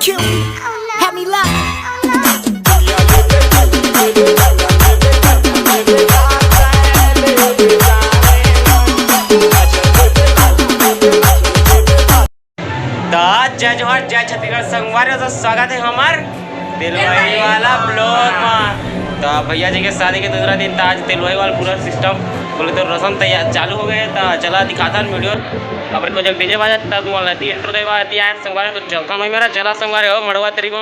Kill me, have me locked. जय जोहर जय छत्तीसगढ़ संगवार स्वागत है हमार तिलवाई वाला ब्लॉग में। तो भैया जी के शादी के दूसरा दिन था आज तिलवाई वाला पूरा सिस्टम बोले तो रसम तैयार चालू हो गए। तो चला दिखाता वीडियो अपने को जब डीजे बाजा तब रहती इंट्रो देती है संगवार। तो चलता मैं मेरा चला संगवार हो मड़वा तरीको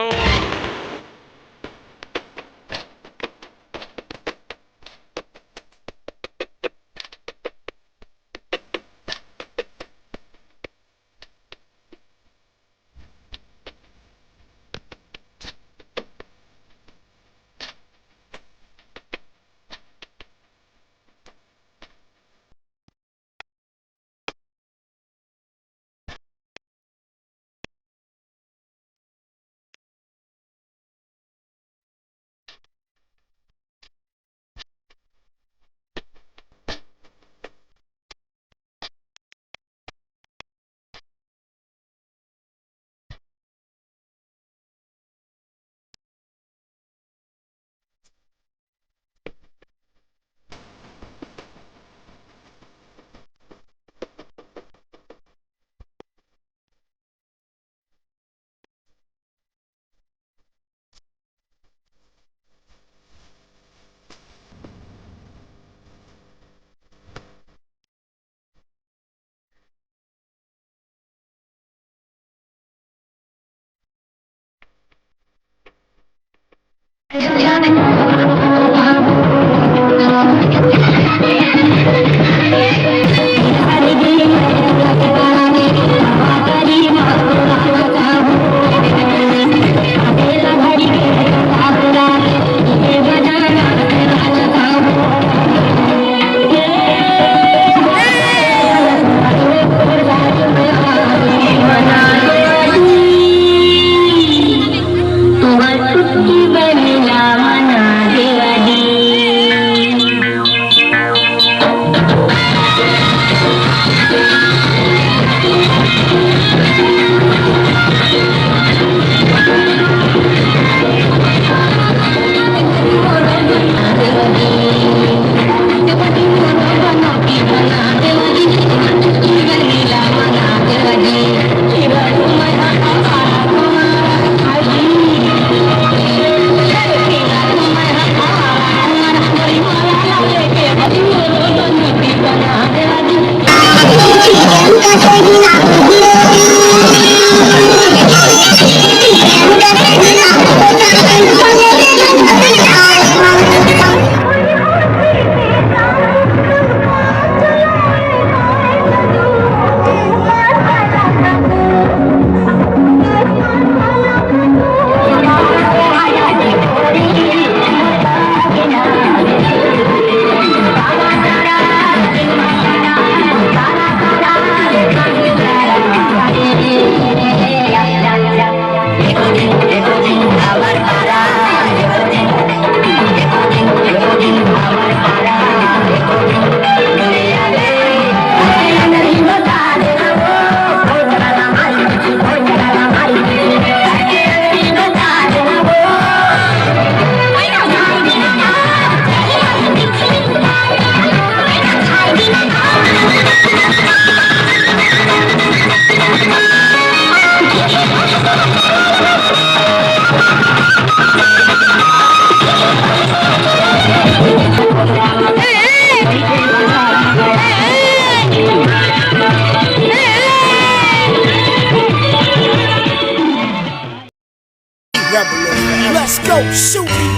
Let's go, shoot me,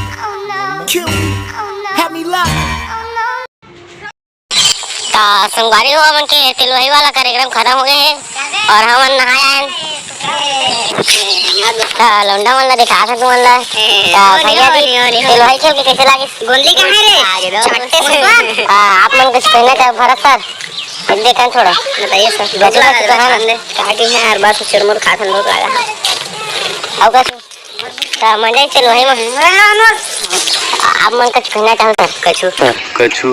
kill me, have me locked. संगवारी हो मन के तिलवाई वाला कार्यक्रम खत्म हो गए हैं और हम नहाया लौंडा मन ला दिखा सकूं मन ला भैया जी तिलवाई खेल के कैसे लागे गोली कहां रे छट्टे से आप मन कुछ कहना चाहे भरत सर देखन थोड़ा बताइए सर बचला तो है ना काटी है हर बार से चुरमुर खाथन लोग आया अब का मजा तिलवाई में आप मन कुछ कहना चाहो सर कछु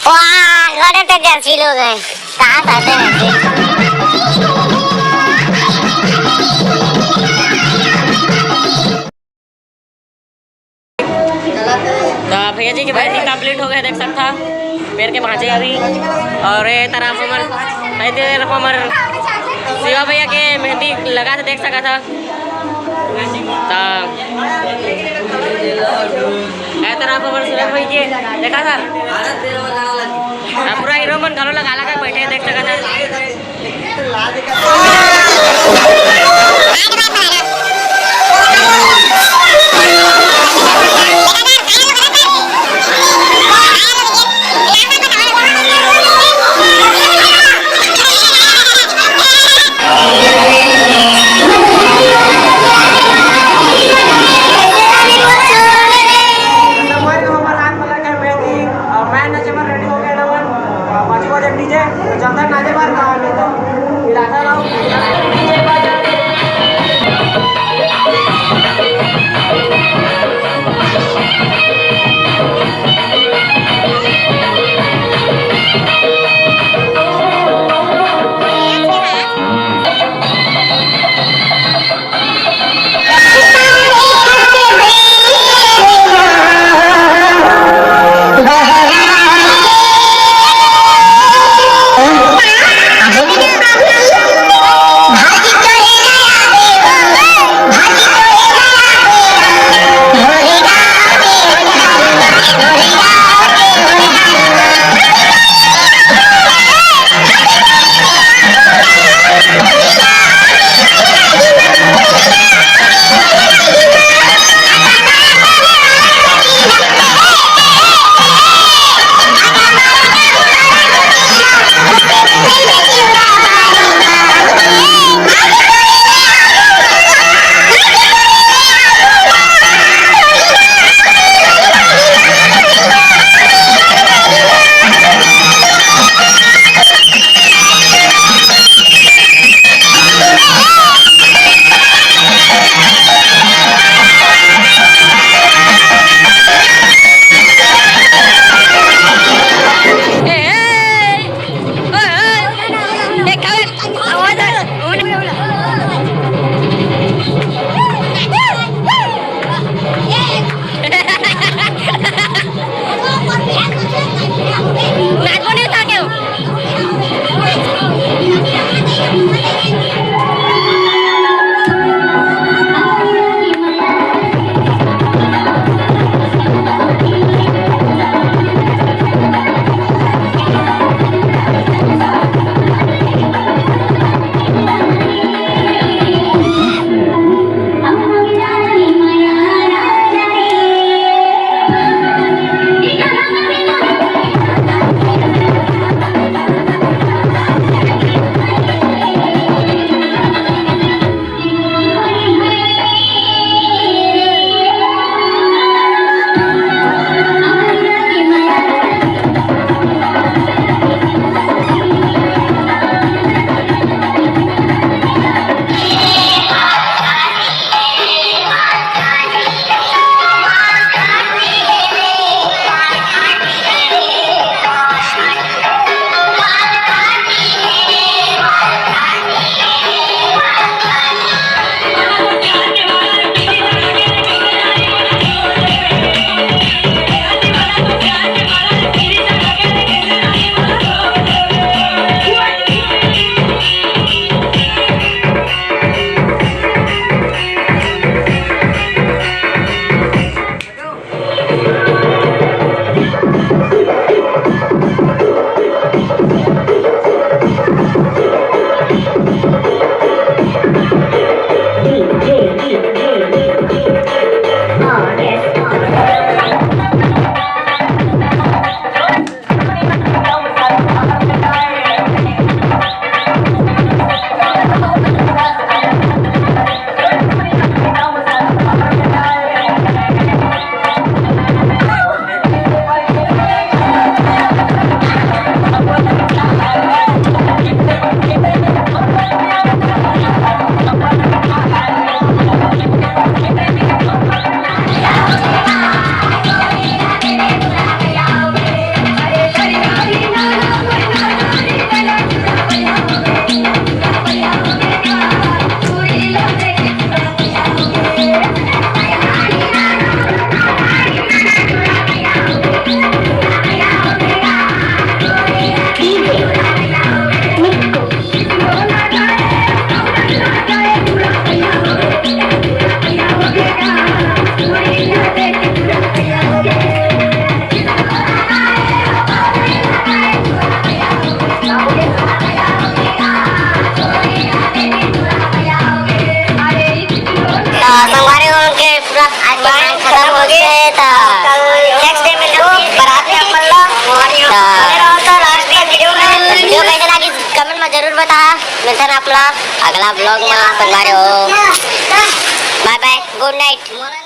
वाह लड़े तो जर्सी लोग हैं कहाँ से आते हैं तो भैया जी की मेहंदी कंप्लीट हो गया, देख सकता पैर के भांजे अभी। और ये तरफ हमार शिवा भैया के मेहंदी लगा देख सका था। तरफ हमारे सुरेश भाई जी देखा था पूरा हीरो मन घरों लगा लगा बैठे देख सका था। मिलता ना अपना अगला ब्लॉग में संगवारी हो। Bye bye, good night.